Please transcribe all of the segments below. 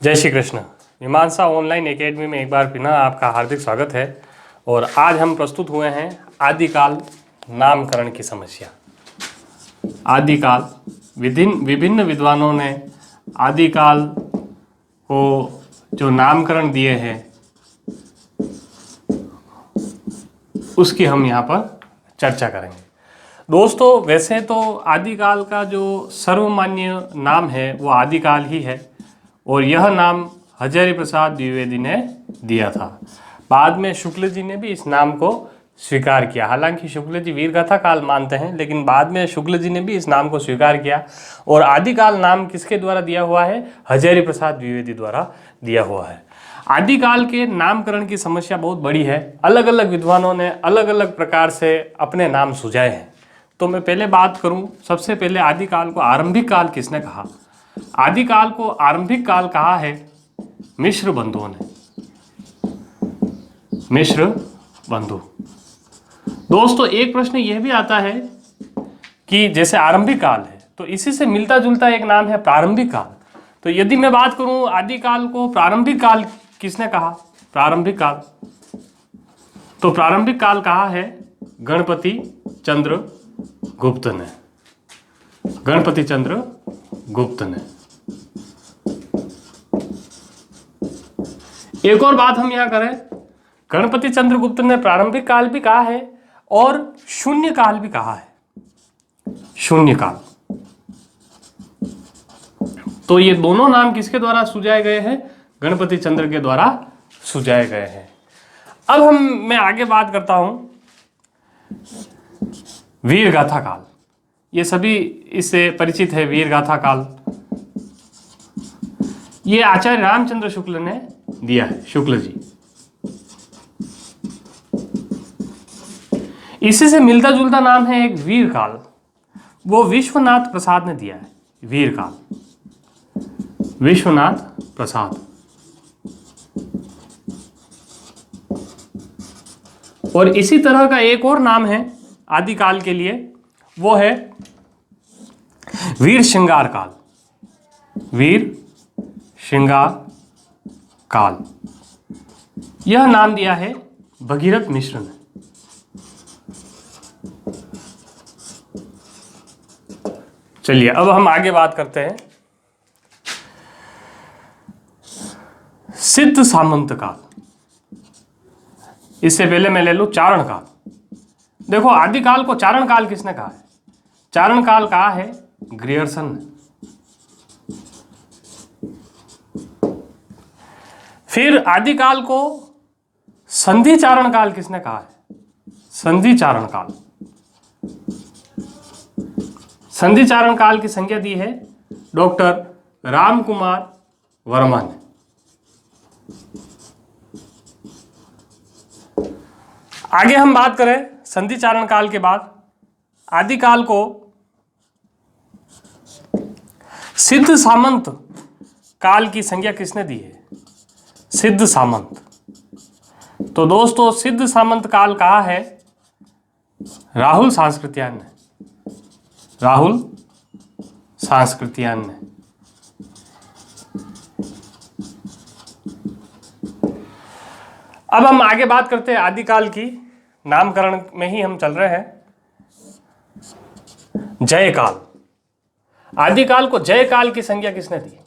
जय श्री कृष्ण। मीमांसा online academy में एक बार फिर आपका हार्दिक स्वागत है। और आज हम प्रस्तुत हुए हैं आदिकाल नामकरण की समस्या। आदिकाल विभिन्न विद्वानों ने आदिकाल को जो नामकरण दिए हैं उसकी हम यहाँ पर चर्चा करेंगे। दोस्तों, वैसे तो आदिकाल का जो सर्वमान्य नाम है वो आदिकाल ही है और यह नाम हजारी प्रसाद द्विवेदी ने दिया था। बाद में शुक्ल जी ने भी इस नाम को स्वीकार किया। हालांकि शुक्ल जी वीरगाथा काल मानते हैं, लेकिन बाद में शुक्ल जी ने भी इस नाम को स्वीकार किया। और आदिकाल नाम किसके द्वारा दिया हुआ है? हजारी प्रसाद द्विवेदी द्वारा दिया हुआ है। आदिकाल के नामकरण की समस्या बहुत बड़ी है। अलग अलग विद्वानों ने अलग अलग प्रकार से अपने नाम सुझाए हैं। तो मैं पहले बात करूं, सबसे पहले आदिकाल को आरंभिक काल किसने कहा? आदिकाल को आरंभिक काल कहा है मिश्र बंधुओं ने। मिश्र बंधु। दोस्तों, एक प्रश्न यह भी आता है कि जैसे आरंभिक काल है तो इसी से मिलता जुलता एक नाम है प्रारंभिक काल। तो यदि मैं बात करूं आदिकाल को प्रारंभिक काल किसने कहा? प्रारंभिक काल, तो प्रारंभिक काल कहा है गणपति चंद्र गुप्त ने। गणपति चंद्र गुप्त ने। एक और बात हम यहां करें, गणपति चंद्र गुप्त ने प्रारंभिक काल भी कहा है और शून्य काल भी कहा है। शून्य काल। तो ये दोनों नाम किसके द्वारा सुझाए गए हैं? गणपति चंद्र के द्वारा सुझाए गए हैं। अब मैं आगे बात करता हूं वीरगाथा काल। ये सभी इससे परिचित है। वीरगाथा काल ये आचार्य रामचंद्र शुक्ल ने दिया है। शुक्ल जी। इसी से मिलता जुलता नाम है एक वीर काल, वो विश्वनाथ प्रसाद ने दिया है। वीर काल, विश्वनाथ प्रसाद। और इसी तरह का एक और नाम है आदिकाल के लिए, वो है वीर श्रृंगार काल। वीर श्रृंगार काल। यह नाम दिया है भगीरथ मिश्र ने। चलिए अब हम आगे बात करते हैं सिद्ध सामंत काल। इससे पहले मैं ले लूं चारण काल। देखो, आदिकाल को चारण काल किसने कहा है? चारण काल कहा है ग्रियर्सन ने। फिर आदिकाल को संधि चारण काल किसने कहा है? संधि चारण काल। संधि चारण काल की संज्ञा दी है डॉक्टर रामकुमार वर्मा ने। आगे हम बात करें संधि चारण काल के बाद आदिकाल को सिद्ध सामंत काल की संज्ञा किसने दी है? सिद्ध सामंत। तो दोस्तों, सिद्ध सामंत काल कहा है राहुल सांस्कृत्यायन ने। राहुल सांस्कृत्यायन ने। अब हम आगे बात करते हैं आदिकाल की। नामकरण में ही हम चल रहे हैं। जयकाल। आदिकाल को जयकाल की संज्ञा किसने दी?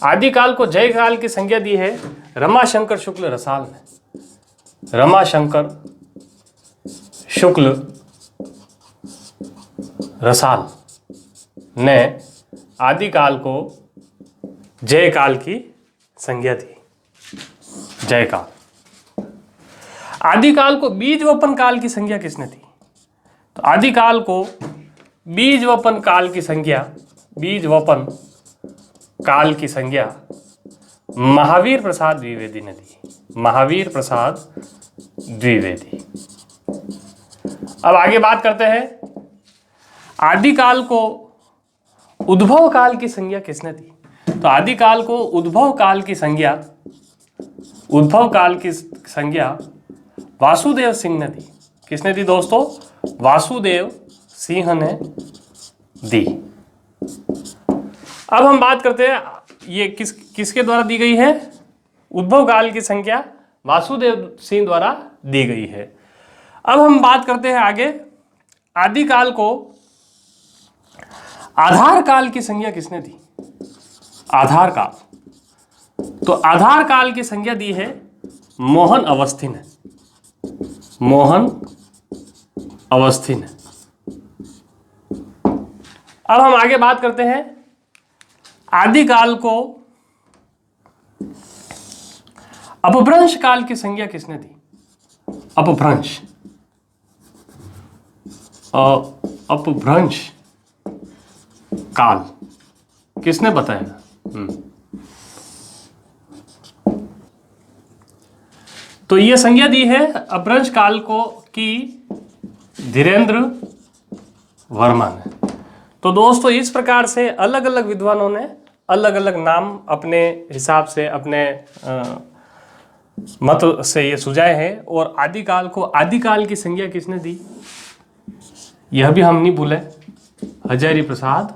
आदिकाल को जयकाल की संज्ञा दी है रमाशंकर शुक्ल रसाल ने। रमाशंकर शुक्ल रसाल ने आदिकाल को जयकाल की संज्ञा दी। जयकाल। आदिकाल को बीजवपन काल की संज्ञा किसने दी? तो आदिकाल को बीजवपन काल की संज्ञा, बीजवपन काल की संज्ञा महावीर प्रसाद द्विवेदी ने दी। महावीर प्रसाद द्विवेदी। अब आगे बात करते हैं आदिकाल को उद्भव काल की संज्ञा किसने दी? तो आदिकाल को उद्भव काल की संज्ञा, उद्भव काल की संज्ञा वासुदेव सिंह ने दी। किसने दी दोस्तों? वासुदेव सिंह ने दी। अब हम बात करते हैं ये किसके द्वारा दी गई है? उद्भव काल की संख्या वासुदेव सिंह द्वारा दी गई है। अब हम बात करते हैं आगे, आदिकाल को आधार काल की संज्ञा किसने दी? आधार काल, तो आधार काल की संज्ञा दी है मोहन अवस्थी ने। मोहन अवस्थी ने। अब हम आगे बात करते हैं, आदिकाल को अपभ्रंश काल की संज्ञा किसने दी? अपभ्रंश, अपभ्रंश काल किसने बताया? तो यह संज्ञा दी है अपभ्रंश काल को की धीरेन्द्र वर्मा ने। तो दोस्तों इस प्रकार से अलग अलग विद्वानों ने अलग अलग नाम अपने हिसाब से, अपने मत से ये सुझाए हैं। और आदिकाल को आदिकाल की संज्ञा किसने दी, यह भी हम नहीं भूले, हजारी प्रसाद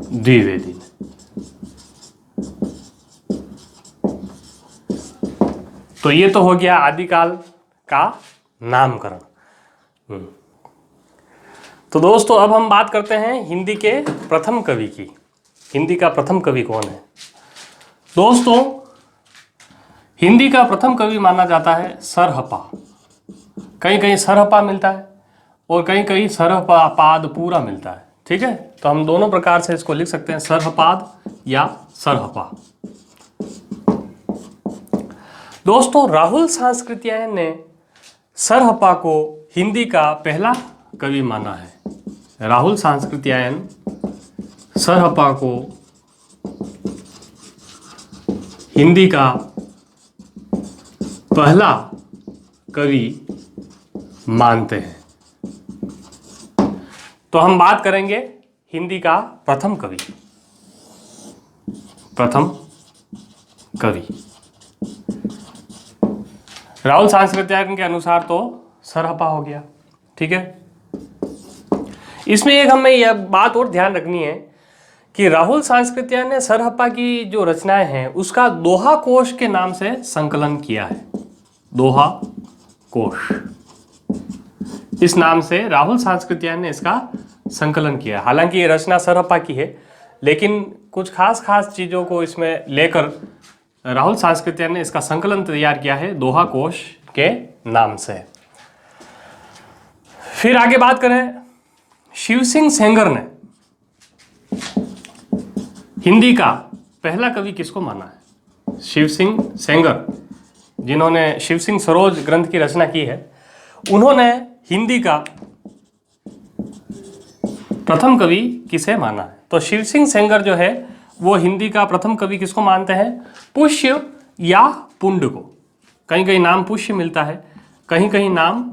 द्विवेदी ने। तो ये तो हो गया आदिकाल का नामकरण। तो दोस्तों अब हम बात करते हैं हिंदी के प्रथम कवि की। हिंदी का प्रथम कवि कौन है? दोस्तों हिंदी का प्रथम कवि माना जाता है सरहपा। कहीं कहीं सरहपा मिलता है और कहीं कहीं सरहपाद पूरा मिलता है। ठीक है, तो हम दोनों प्रकार से इसको लिख सकते हैं, सरहपाद या सरहपा। दोस्तों राहुल सांस्कृत्यायन ने सरहपा को हिंदी का पहला कवि माना है। राहुल सांस्कृत्यायन सरहपा को हिंदी का पहला कवि मानते हैं। तो हम बात करेंगे हिंदी का प्रथम कवि। प्रथम कवि राहुल सांस्कृत्यायन के अनुसार तो सरहपा हो गया। ठीक है, इसमें एक हमें यह बात और ध्यान रखनी है कि राहुल सांस्कृत्यायन ने सरहपा की जो रचनाएं हैं उसका दोहा कोश के नाम से संकलन किया है। दोहा कोश, इस नाम से राहुल सांस्कृत्यायन ने इसका संकलन किया है। हालांकि ये रचना सरहपा की है, लेकिन कुछ खास चीजों को इसमें लेकर राहुल सांस्कृत्यायन ने इसका संकलन तैयार किया है दोहा कोश के नाम से। फिर आगे बात करें, शिव सिंह सेंगर ने हिंदी का पहला कवि किसको माना है? शिव सिंह सेंगर, जिन्होंने शिव सिंह सरोज ग्रंथ की रचना की है, उन्होंने हिंदी का प्रथम कवि किसे माना है? तो शिव सिंह सेंगर जो है वो हिंदी का प्रथम कवि किसको मानते हैं? पुष्य या पुंड को। कहीं कहीं नाम पुष्य मिलता है, कहीं कहीं नाम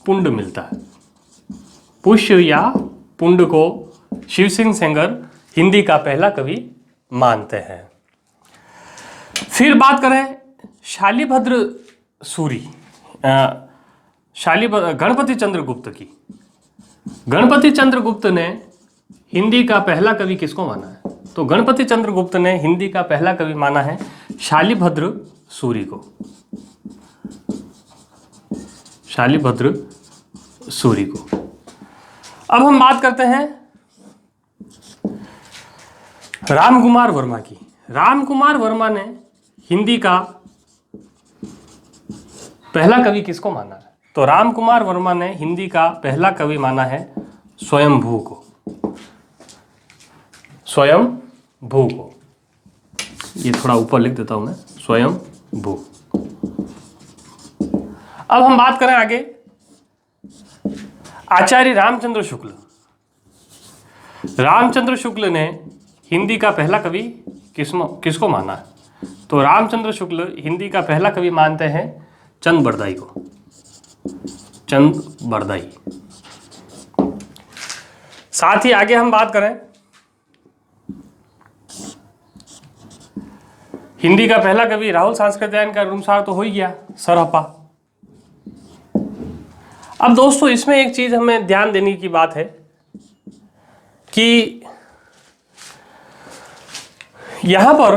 पुंड मिलता है। पुष्य या पुंड को शिव सिंह सेंगर हिंदी का पहला कवि मानते हैं। फिर बात करें शालिभद्र सूरी, गणपति चंद्र गुप्त की। गणपति चंद्र गुप्त ने हिंदी का पहला कवि किसको माना है? तो गणपति चंद्र गुप्त ने हिंदी का पहला कवि माना है शालिभद्र सूरी को। शालिभद्र सूरी को। अब हम बात करते हैं रामकुमार वर्मा की। रामकुमार वर्मा ने हिंदी का पहला कवि किसको माना है? तो रामकुमार वर्मा ने हिंदी का पहला कवि माना है स्वयंभू को। स्वयंभू को, ये थोड़ा ऊपर लिख देता हूं मैं, स्वयंभू। अब हम बात करें आगे, आचार्य रामचंद्र शुक्ल। रामचंद्र शुक्ल ने हिंदी का पहला कवि किसको माना है? तो रामचंद्र शुक्ल हिंदी का पहला कवि मानते हैं चंद बरदाई को। चंद बरदाई। साथ ही आगे हम बात करें, हिंदी का पहला कवि राहुल सांस्कृत्यायन के अनुसार तो हो ही गया, सरहपा। अब दोस्तों इसमें एक चीज हमें ध्यान देने की बात है कि यहां पर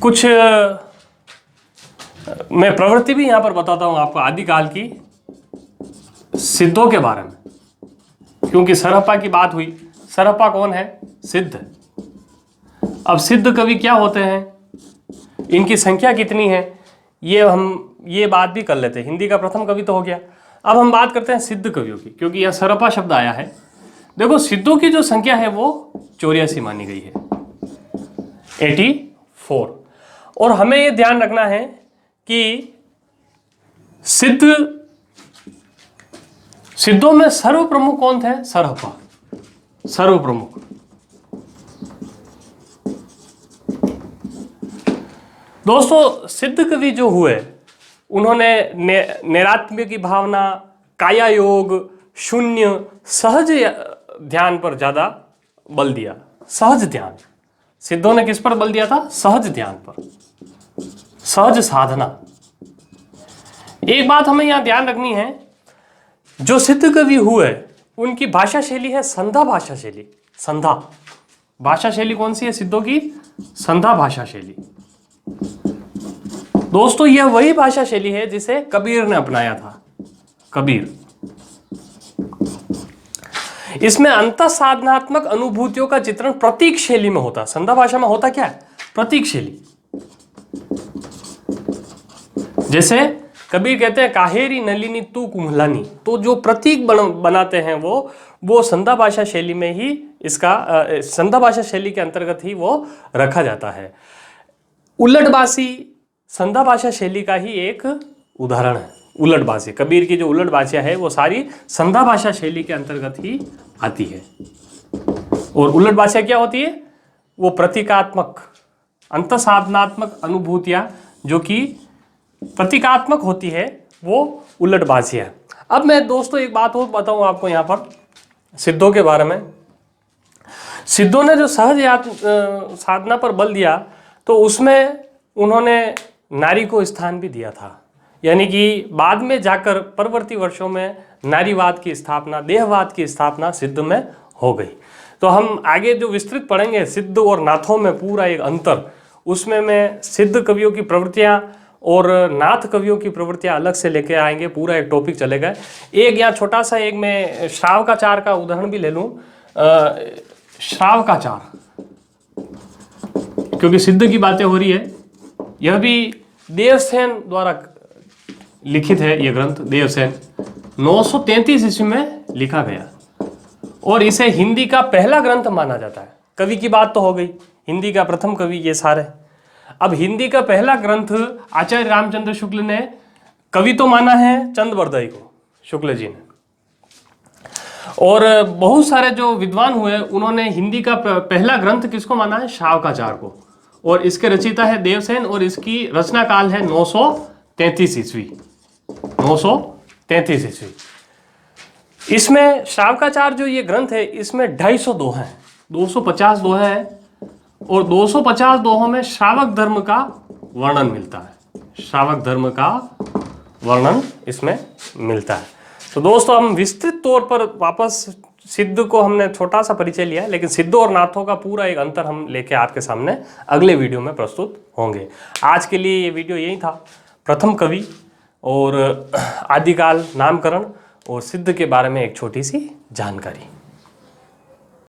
कुछ मैं प्रवृत्ति भी यहां पर बताता हूं आपको आदिकाल की सिद्धों के बारे में, क्योंकि सरहप्पा की बात हुई। सरहप्पा कौन है? सिद्ध। अब सिद्ध कवि क्या होते हैं, इनकी संख्या कितनी है, ये बात भी कर लेते हैं। हिंदी का प्रथम कवि तो हो गया, अब हम बात करते हैं सिद्ध कवियों की, क्योंकि यह सरहप्पा शब्द आया है। देखो, सिद्धों की जो संख्या है वो 84 मानी गई है, 84। और हमें यह ध्यान रखना है कि सिद्धों में सर्व प्रमुख कौन थे? सरहप्पा, सर्व प्रमुख। दोस्तों, सिद्ध कवि जो हुए उन्होंने नैरात्म्य की भावना, काया योग, शून्य, सहज ध्यान पर ज्यादा बल दिया। सहज ध्यान, सिद्धों ने किस पर बल दिया था? सहज ध्यान पर, सहज साधना। एक बात हमें यहां ध्यान रखनी है, जो सिद्ध कवि हुए उनकी भाषा शैली है संधा भाषा शैली। संधा भाषा शैली कौन सी है सिद्धों की? संधा भाषा शैली। दोस्तों, यह वही भाषा शैली है जिसे कबीर ने अपनाया था। कबीर, इसमें अंतः साधनात्मक अनुभूतियों का चित्रण प्रतीक शैली में होता। संधा भाषा में होता क्या है? प्रतीक शैली। जैसे कबीर कहते हैं काहेरी नलिनी तू कुम्हलानी, तो जो प्रतीक बनाते हैं वो संधा भाषा शैली में ही, इसका संधा भाषा शैली के अंतर्गत ही वो रखा जाता है। उलटबासी संधा भाषा शैली का ही एक उदाहरण है। उलटबासी, कबीर की जो उलट भाषा है वो सारी संधा भाषा शैली के अंतर्गत ही आती है। और उलट भाषा क्या होती है? वो प्रतीकात्मक, अंतसाधनात्मक अनुभूतियां जो कि प्रतीकात्मक होती है, वो उलट भाषा है। अब मैं दोस्तों एक बात और बताऊं आपको यहाँ पर सिद्धों के बारे में। सिद्धों ने जो सहज साधना पर बल दिया, तो उसमें उन्होंने नारी को स्थान भी दिया था। यानी कि बाद में जाकर परवर्ती वर्षों में नारीवाद की स्थापना, देहवाद की स्थापना सिद्ध में हो गई। तो हम आगे जो विस्तृत पढ़ेंगे सिद्ध और नाथों में पूरा एक अंतर, उसमें मैं सिद्ध कवियों की प्रवृत्तियां और नाथ कवियों की प्रवृत्तियां अलग से लेके आएंगे। पूरा एक टॉपिक चलेगा। एक यहाँ छोटा सा एक मैं श्रावकाचार का उदाहरण भी ले लूँ। श्रावकाचार, क्योंकि सिद्ध की बातें हो रही है, यह भी देवसेन द्वारा लिखित है। यह ग्रंथ देवसेन 933 ईस्वी में लिखा गया और इसे हिंदी का पहला ग्रंथ माना जाता है। कवि की बात तो हो गई, हिंदी का प्रथम कवि ये सारे। अब हिंदी का पहला ग्रंथ आचार्य रामचंद्र शुक्ल ने, कवि तो माना है चंद्रवरदाई को, शुक्ल जी ने, और बहुत सारे जो विद्वान हुए उन्होंने हिंदी का पहला ग्रंथ किसको माना है? श्रावकाचार को। और इसके रचयिता है देवसेन और इसकी रचना काल है 933 ईस्वी। 933 ईस्वी। इसमें श्रावकाचार जो ये ग्रंथ है, इसमें 250 दोहे हैं, 250 दोहे हैं, और 250 दोहों में श्रावक धर्म का वर्णन मिलता है। श्रावक धर्म का वर्णन इसमें मिलता है। तो दोस्तों, हम विस्तृत तौर पर वापस सिद्ध को हमने छोटा सा परिचय लिया, लेकिन सिद्ध और नाथों का पूरा एक अंतर हम लेके आपके सामने अगले वीडियो में प्रस्तुत होंगे। आज के लिए ये वीडियो यही था। प्रथम कवि और आदिकाल नामकरण और सिद्ध के बारे में एक छोटी सी जानकारी।